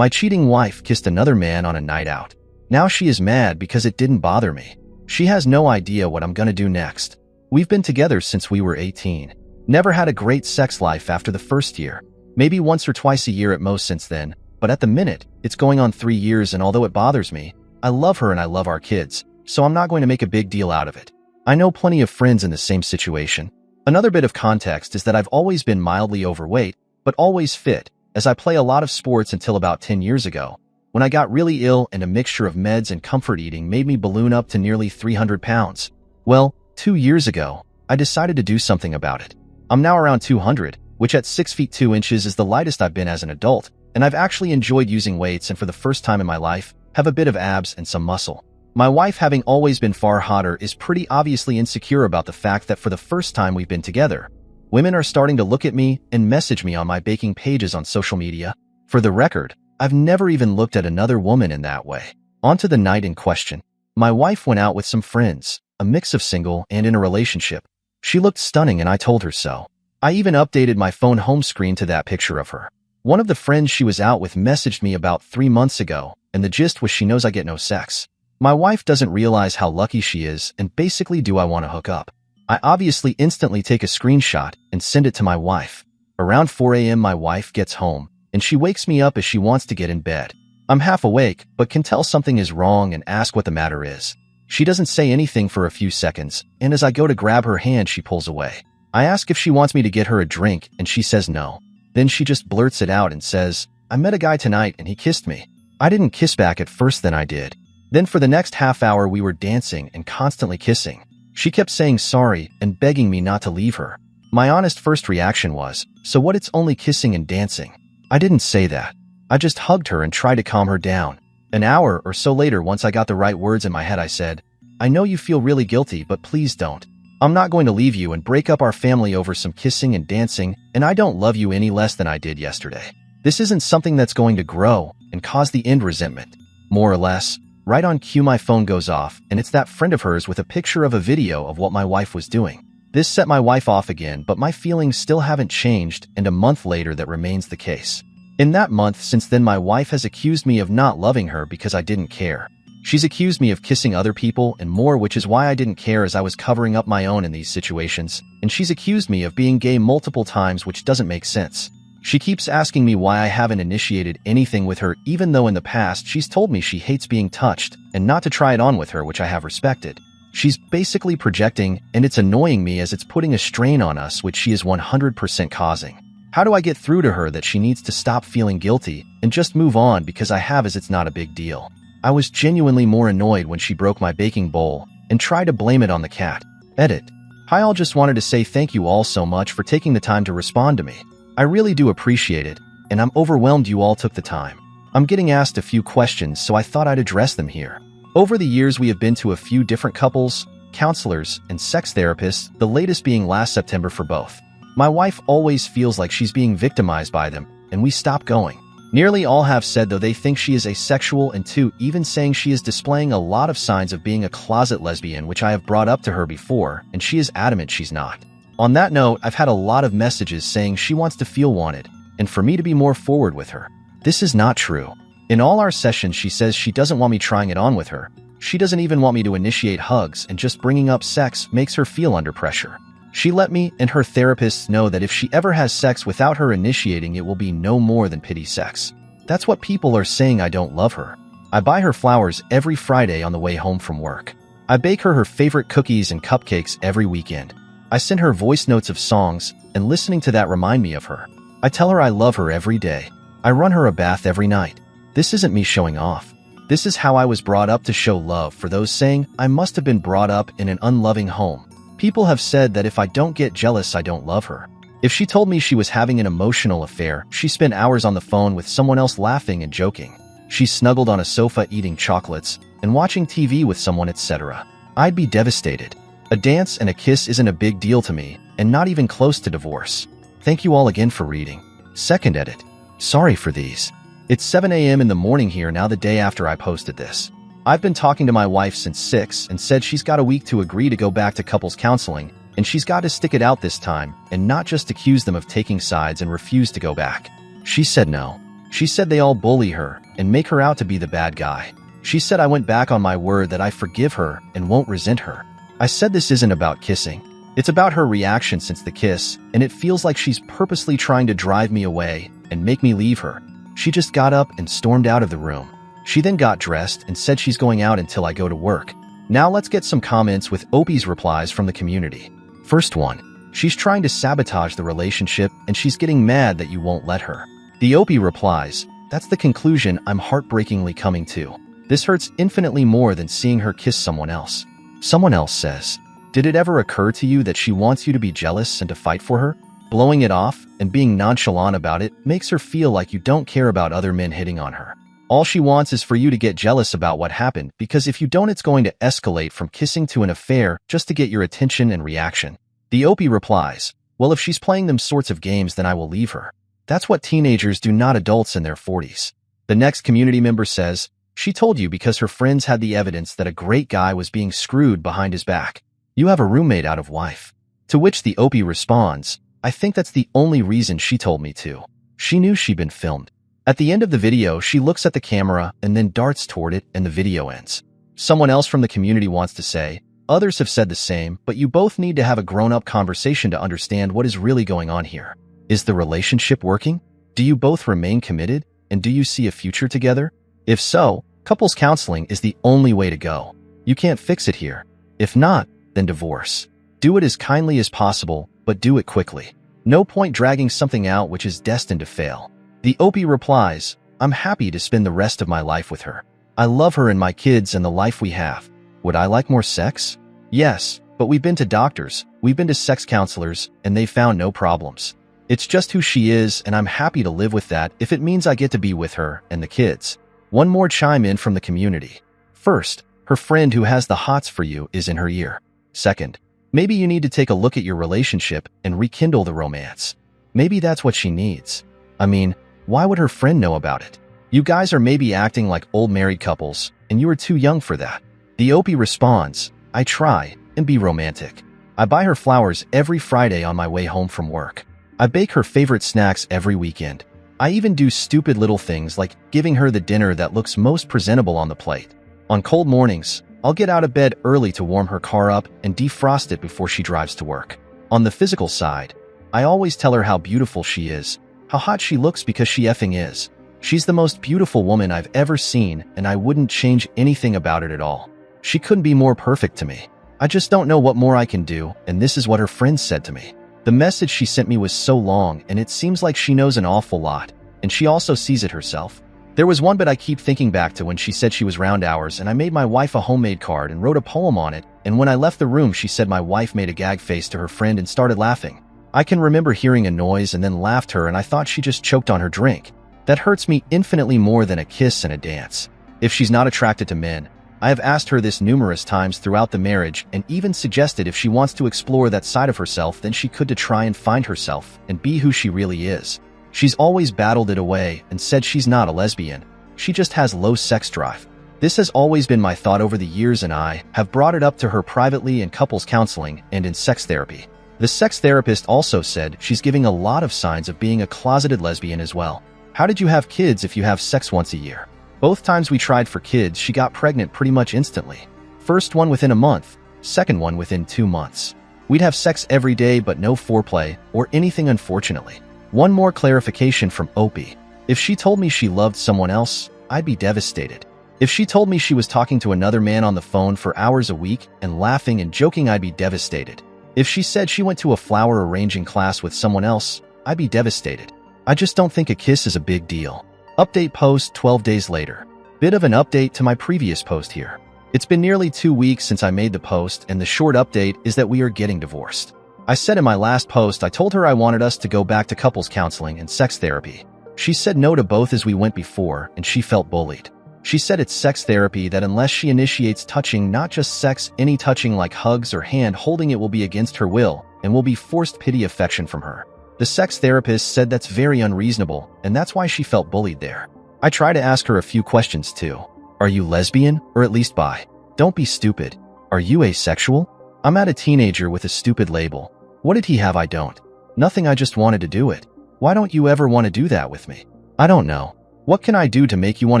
My cheating wife kissed another man on a night out. Now she is mad because it didn't bother me. She has no idea what I'm gonna do next. We've been together since we were 18. Never had a great sex life after the first year. Maybe once or twice a year at most since then, but at the minute, it's going on 3 years, and although it bothers me, I love her and I love our kids, so I'm not going to make a big deal out of it. I know plenty of friends in the same situation. Another bit of context is that I've always been mildly overweight, but always fit, as I play a lot of sports until about 10 years ago, when I got really ill and a mixture of meds and comfort eating made me balloon up to nearly 300 pounds. Well, 2 years ago, I decided to do something about it. I'm now around 200, which at 6 feet 2 inches is the lightest I've been as an adult, and I've actually enjoyed using weights and for the first time in my life, have a bit of abs and some muscle. My wife, having always been far hotter, is pretty obviously insecure about the fact that for the first time we've been together, women are starting to look at me and message me on my baking pages on social media. For the record, I've never even looked at another woman in that way. On to the night in question. My wife went out with some friends, a mix of single and in a relationship. She looked stunning and I told her so. I even updated my phone home screen to that picture of her. One of the friends she was out with messaged me about 3 months ago, and the gist was she knows I get no sex. My wife doesn't realize how lucky she is, and basically, do I want to hook up? I obviously instantly take a screenshot and send it to my wife. Around 4 a.m. my wife gets home, and she wakes me up as she wants to get in bed. I'm half awake, but can tell something is wrong and ask what the matter is. She doesn't say anything for a few seconds, and as I go to grab her hand, she pulls away. I ask if she wants me to get her a drink, and she says no. Then she just blurts it out and says, "I met a guy tonight and he kissed me." I didn't kiss back at first, then I did. Then for the next half hour we were dancing and constantly kissing. She kept saying sorry and begging me not to leave her. My honest first reaction was, "So what, it's only kissing and dancing?" I didn't say that. I just hugged her and tried to calm her down. An hour or so later, once I got the right words in my head, I said, "I know you feel really guilty, but please don't. I'm not going to leave you and break up our family over some kissing and dancing, and I don't love you any less than I did yesterday. This isn't something that's going to grow and cause the end resentment." More or less, right on cue my phone goes off, and it's that friend of hers with a picture of a video of what my wife was doing. This set my wife off again, but my feelings still haven't changed, and a month later that remains the case. In that month since then, my wife has accused me of not loving her because I didn't care. She's accused me of kissing other people and more, which is why I didn't care, as I was covering up my own in these situations, and she's accused me of being gay multiple times, which doesn't make sense. She keeps asking me why I haven't initiated anything with her, even though in the past she's told me she hates being touched and not to try it on with her, which I have respected. She's basically projecting, and it's annoying me as it's putting a strain on us, which she is 100% causing. How do I get through to her that she needs to stop feeling guilty and just move on, because I have, as it's not a big deal? I was genuinely more annoyed when she broke my baking bowl and tried to blame it on the cat. Edit. Hi all, just wanted to say thank you all so much for taking the time to respond to me. I really do appreciate it, and I'm overwhelmed you all took the time. I'm getting asked a few questions, so I thought I'd address them here. Over the years, we have been to a few different couples, counselors, and sex therapists, the latest being last September for both. My wife always feels like she's being victimized by them, and we stop going. Nearly all have said, though, they think she is asexual, and two, even saying she is displaying a lot of signs of being a closet lesbian, which I have brought up to her before, and she is adamant she's not. On that note, I've had a lot of messages saying she wants to feel wanted, and for me to be more forward with her. This is not true. In all our sessions, she says she doesn't want me trying it on with her. She doesn't even want me to initiate hugs, and just bringing up sex makes her feel under pressure. She let me and her therapists know that if she ever has sex without her initiating, it will be no more than pity sex. That's what people are saying. I don't love her. I buy her flowers every Friday on the way home from work. I bake her favorite cookies and cupcakes every weekend. I send her voice notes of songs, and listening to that remind me of her. I tell her I love her every day. I run her a bath every night. This isn't me showing off. This is how I was brought up to show love. For those saying I must have been brought up in an unloving home, people have said that if I don't get jealous, I don't love her. If she told me she was having an emotional affair, she spent hours on the phone with someone else laughing and joking. She snuggled on a sofa eating chocolates and watching TV with someone, etc. I'd be devastated. A dance and a kiss isn't a big deal to me, and not even close to divorce. Thank you all again for reading. Second edit. Sorry for these. It's 7 a.m. in the morning here now, the day after I posted this. I've been talking to my wife since 6 and said she's got a week to agree to go back to couples counseling, and she's got to stick it out this time and not just accuse them of taking sides and refuse to go back. She said no. She said they all bully her and make her out to be the bad guy. She said I went back on my word that I forgive her and won't resent her. I said this isn't about kissing. It's about her reaction since the kiss, and it feels like she's purposely trying to drive me away and make me leave her. She just got up and stormed out of the room. She then got dressed and said she's going out until I go to work. Now let's get some comments with Opie's replies from the community. First one, she's trying to sabotage the relationship and she's getting mad that you won't let her. The Opie replies, that's the conclusion I'm heartbreakingly coming to. This hurts infinitely more than seeing her kiss someone else. Someone else says, did it ever occur to you that she wants you to be jealous and to fight for her? Blowing it off and being nonchalant about it makes her feel like you don't care about other men hitting on her. All she wants is for you to get jealous about what happened, because if you don't, it's going to escalate from kissing to an affair just to get your attention and reaction. The Opie replies, well, if she's playing them sorts of games, then I will leave her. That's what teenagers do, not adults in their 40s. The next community member says, she told you because her friends had the evidence that a great guy was being screwed behind his back. You have a roommate out of wife. To which the Opie responds, I think that's the only reason she told me to. She knew she'd been filmed. At the end of the video, she looks at the camera and then darts toward it and the video ends. Someone else from the community wants to say, others have said the same, but you both need to have a grown-up conversation to understand what is really going on here. Is the relationship working? Do you both remain committed? And do you see a future together? If so, couples counseling is the only way to go. You can't fix it here. If not, then divorce. Do it as kindly as possible, but do it quickly. No point dragging something out which is destined to fail. The Opie replies, I'm happy to spend the rest of my life with her. I love her and my kids and the life we have. Would I like more sex? Yes, but we've been to doctors, we've been to sex counselors, and they found no problems. It's just who she is, and I'm happy to live with that if it means I get to be with her and the kids. One more chime in from the community. First, her friend who has the hots for you is in her ear. Second, maybe you need to take a look at your relationship and rekindle the romance. Maybe that's what she needs. I mean, why would her friend know about it? You guys are maybe acting like old married couples, and you are too young for that. The Opie responds, I try and be romantic. I buy her flowers every Friday on my way home from work. I bake her favorite snacks every weekend. I even do stupid little things like giving her the dinner that looks most presentable on the plate. On cold mornings, I'll get out of bed early to warm her car up and defrost it before she drives to work. On the physical side, I always tell her how beautiful she is, how hot she looks because she effing is. She's the most beautiful woman I've ever seen, and I wouldn't change anything about it at all. She couldn't be more perfect to me. I just don't know what more I can do, and this is what her friends said to me. The message she sent me was so long, and it seems like she knows an awful lot, and she also sees it herself. There was one bit I keep thinking back to when she said she was round hours, and I made my wife a homemade card and wrote a poem on it, and when I left the room she said my wife made a gag face to her friend and started laughing. I can remember hearing a noise and then laughed her, and I thought she just choked on her drink. That hurts me infinitely more than a kiss and a dance. If she's not attracted to men, I have asked her this numerous times throughout the marriage and even suggested if she wants to explore that side of herself, then she could to try and find herself and be who she really is. She's always battled it away and said she's not a lesbian. She just has low sex drive. This has always been my thought over the years, and I have brought it up to her privately in couples counseling and in sex therapy. The sex therapist also said she's giving a lot of signs of being a closeted lesbian as well. How did you have kids if you have sex once a year? Both times we tried for kids, she got pregnant pretty much instantly. First one within a month, second one within 2 months. We'd have sex every day but no foreplay or anything, unfortunately. One more clarification from Opie. If she told me she loved someone else, I'd be devastated. If she told me she was talking to another man on the phone for hours a week and laughing and joking, I'd be devastated. If she said she went to a flower arranging class with someone else, I'd be devastated. I just don't think a kiss is a big deal. Update post 12 days later. Bit of an update to my previous post here. It's been nearly 2 weeks since I made the post, and the short update is that we are getting divorced. I said in my last post I told her I wanted us to go back to couples counseling and sex therapy. She said no to both as we went before, and she felt bullied. She said it's sex therapy that unless she initiates touching, not just sex, any touching like hugs or hand holding, it will be against her will and will be forced pity affection from her. The sex therapist said that's very unreasonable, and that's why she felt bullied there. I try to ask her a few questions too. Are you lesbian, or at least bi? Don't be stupid. Are you asexual? I'm at a teenager with a stupid label. What did he have I don't? Nothing, I just wanted to do it. Why don't you ever want to do that with me? I don't know. What can I do to make you want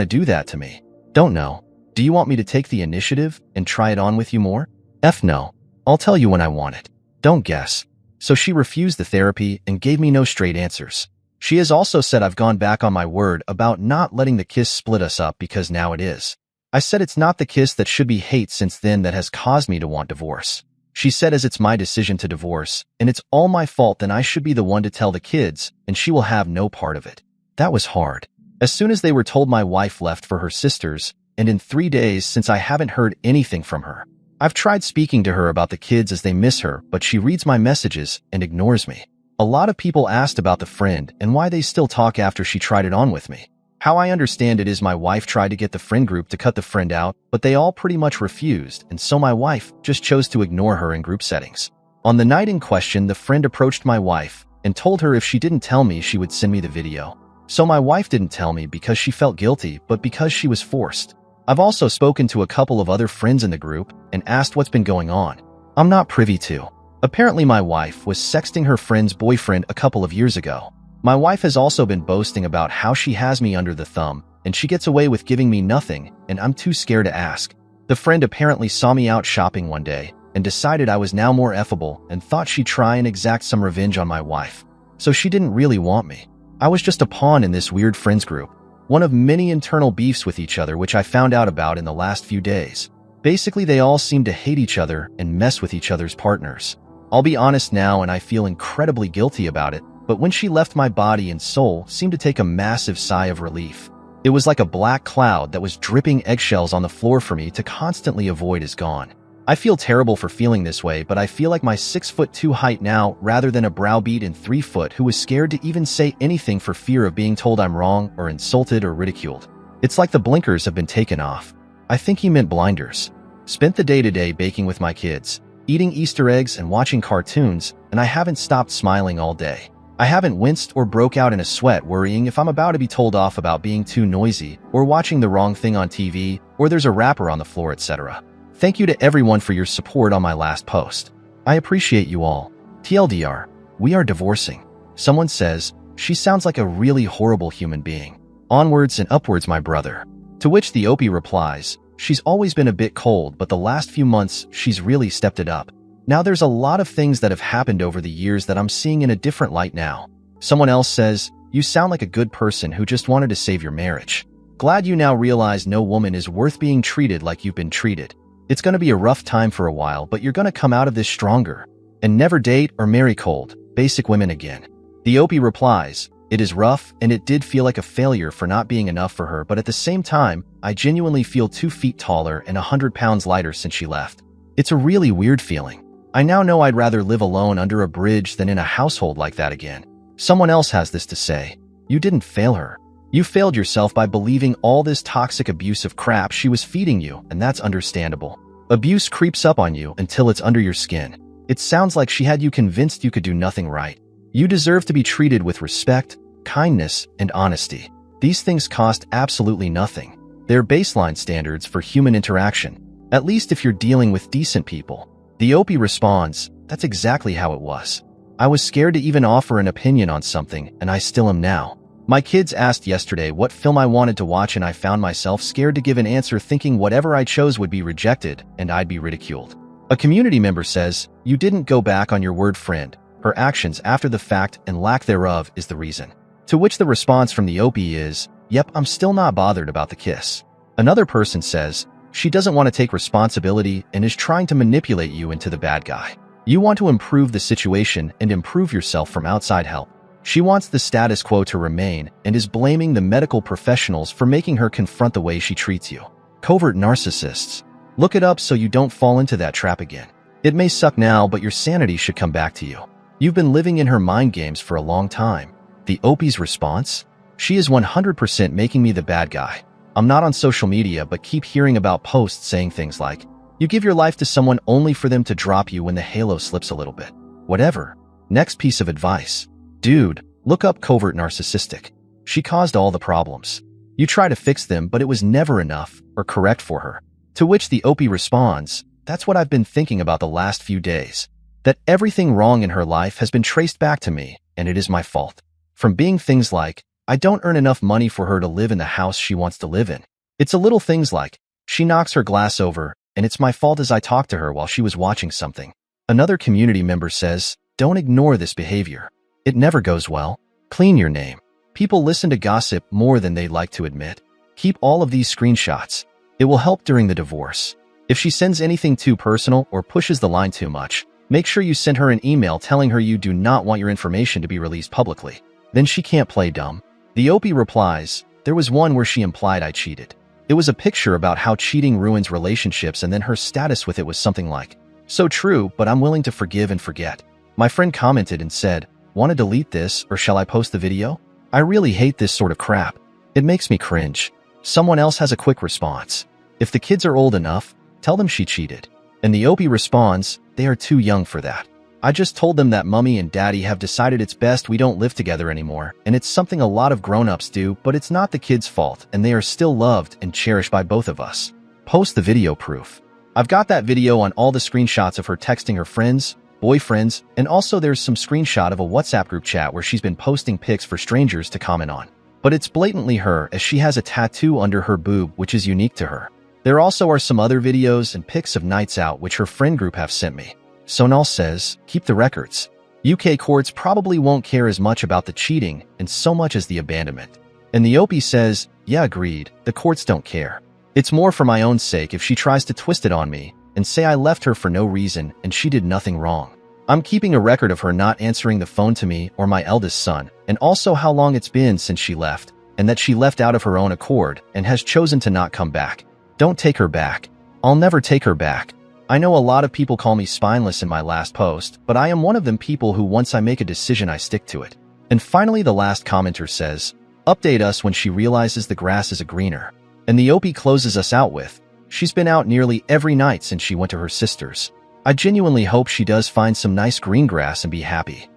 to do that to me? Don't know. Do you want me to take the initiative and try it on with you more? F no. I'll tell you when I want it. Don't guess. So she refused the therapy and gave me no straight answers. She has also said I've gone back on my word about not letting the kiss split us up because now it is. I said it's not the kiss that should be hate since then that has caused me to want divorce. She said as it's my decision to divorce, and it's all my fault, then I should be the one to tell the kids, and she will have no part of it. That was hard. As soon as they were told, my wife left for her sisters, and in 3 days since I haven't heard anything from her. I've tried speaking to her about the kids as they miss her, but she reads my messages and ignores me. A lot of people asked about the friend and why they still talk after she tried it on with me. How I understand it is my wife tried to get the friend group to cut the friend out, but they all pretty much refused, and so my wife just chose to ignore her in group settings. On the night in question, the friend approached my wife and told her if she didn't tell me, she would send me the video. So my wife didn't tell me because she felt guilty, but because she was forced. I've also spoken to a couple of other friends in the group and asked what's been going on. I'm not privy to. Apparently my wife was sexting her friend's boyfriend a couple of years ago. My wife has also been boasting about how she has me under the thumb, and she gets away with giving me nothing, and I'm too scared to ask. The friend apparently saw me out shopping one day and decided I was now more effable and thought she'd try and exact some revenge on my wife. So she didn't really want me. I was just a pawn in this weird friends group. One of many internal beefs with each other which I found out about in the last few days. Basically, they all seem to hate each other and mess with each other's partners. I'll be honest now, and I feel incredibly guilty about it, but when she left, my body and soul seemed to take a massive sigh of relief. It was like a black cloud that was dripping eggshells on the floor for me to constantly avoid is gone. I feel terrible for feeling this way, but I feel like my 6'2" height now rather than a browbeat in 3 foot who was scared to even say anything for fear of being told I'm wrong or insulted or ridiculed. It's like the blinkers have been taken off. I think he meant blinders. Spent the day today baking with my kids, eating Easter eggs and watching cartoons, and I haven't stopped smiling all day. I haven't winced or broke out in a sweat worrying if I'm about to be told off about being too noisy or watching the wrong thing on TV or there's a wrapper on the floor, etc. Thank you to everyone for your support on my last post. I appreciate you all. TLDR, we are divorcing. Someone says, she sounds like a really horrible human being. Onwards and upwards, my brother. To which the OP replies, she's always been a bit cold, but the last few months she's really stepped it up. Now there's a lot of things that have happened over the years that I'm seeing in a different light now. Someone else says, you sound like a good person who just wanted to save your marriage. Glad you now realize no woman is worth being treated like you've been treated. It's going to be a rough time for a while, but you're going to come out of this stronger. And never date or marry cold, basic women again. The OP replies, it is rough and it did feel like a failure for not being enough for her, but at the same time, I genuinely feel 2 feet taller and 100 pounds lighter since she left. It's a really weird feeling. I now know I'd rather live alone under a bridge than in a household like that again. Someone else has this to say. You didn't fail her. You failed yourself by believing all this toxic abusive crap she was feeding you, and that's understandable. Abuse creeps up on you until it's under your skin. It sounds like she had you convinced you could do nothing right. You deserve to be treated with respect, kindness, and honesty. These things cost absolutely nothing. They're baseline standards for human interaction, at least if you're dealing with decent people. The OP responds, that's exactly how it was. I was scared to even offer an opinion on something, and I still am now. My kids asked yesterday what film I wanted to watch, and I found myself scared to give an answer, thinking whatever I chose would be rejected and I'd be ridiculed. A community member says, you didn't go back on your word, friend. Her actions after the fact and lack thereof is the reason. To which the response from the OP is, yep, I'm still not bothered about the kiss. Another person says, she doesn't want to take responsibility and is trying to manipulate you into the bad guy. You want to improve the situation and improve yourself from outside help. She wants the status quo to remain and is blaming the medical professionals for making her confront the way she treats you. Covert narcissists. Look it up so you don't fall into that trap again. It may suck now, but your sanity should come back to you. You've been living in her mind games for a long time. The OP's response? She is 100% making me the bad guy. I'm not on social media, but keep hearing about posts saying things like, you give your life to someone only for them to drop you when the halo slips a little bit. Whatever. Next piece of advice. Dude, look up covert narcissistic. She caused all the problems. You try to fix them, but it was never enough or correct for her. To which the OP responds, that's what I've been thinking about the last few days. That everything wrong in her life has been traced back to me, and it is my fault. From being things like, I don't earn enough money for her to live in the house she wants to live in. It's a little things like, she knocks her glass over, and it's my fault as I talked to her while she was watching something. Another community member says, don't ignore this behavior. It never goes well. Clean your name. People listen to gossip more than they like to admit. Keep all of these screenshots. It will help during the divorce. If she sends anything too personal or pushes the line too much, make sure you send her an email telling her you do not want your information to be released publicly. Then she can't play dumb. The OP replies, there was one where she implied I cheated. It was a picture about how cheating ruins relationships, and then her status with it was something like, so true, but I'm willing to forgive and forget. My friend commented and said, want to delete this or shall I post the video? I really hate this sort of crap. It makes me cringe. Someone else has a quick response. If the kids are old enough, tell them she cheated. And the OP responds, they are too young for that. I just told them that mommy and daddy have decided it's best we don't live together anymore, and it's something a lot of grown-ups do, but it's not the kids' fault, and they are still loved and cherished by both of us. Post the video proof. I've got that video on all the screenshots of her texting her friends, boyfriends, and also there's some screenshot of a WhatsApp group chat where she's been posting pics for strangers to comment on. But it's blatantly her, as she has a tattoo under her boob which is unique to her. There also are some other videos and pics of nights out which her friend group have sent me. Sonal says, keep the records. UK courts probably won't care as much about the cheating and so much as the abandonment. And the OP says, yeah, agreed, the courts don't care. It's more for my own sake if she tries to twist it on me and say I left her for no reason and she did nothing wrong. I'm keeping a record of her not answering the phone to me or my eldest son, and also how long it's been since she left, and that she left out of her own accord and has chosen to not come back. Don't take her back. I'll never take her back. I know a lot of people call me spineless in my last post, but I am one of them people who once I make a decision I stick to it. And finally the last commenter says, update us when she realizes the grass is greener. And the OP closes us out with, she's been out nearly every night since she went to her sister's. I genuinely hope she does find some nice green grass and be happy.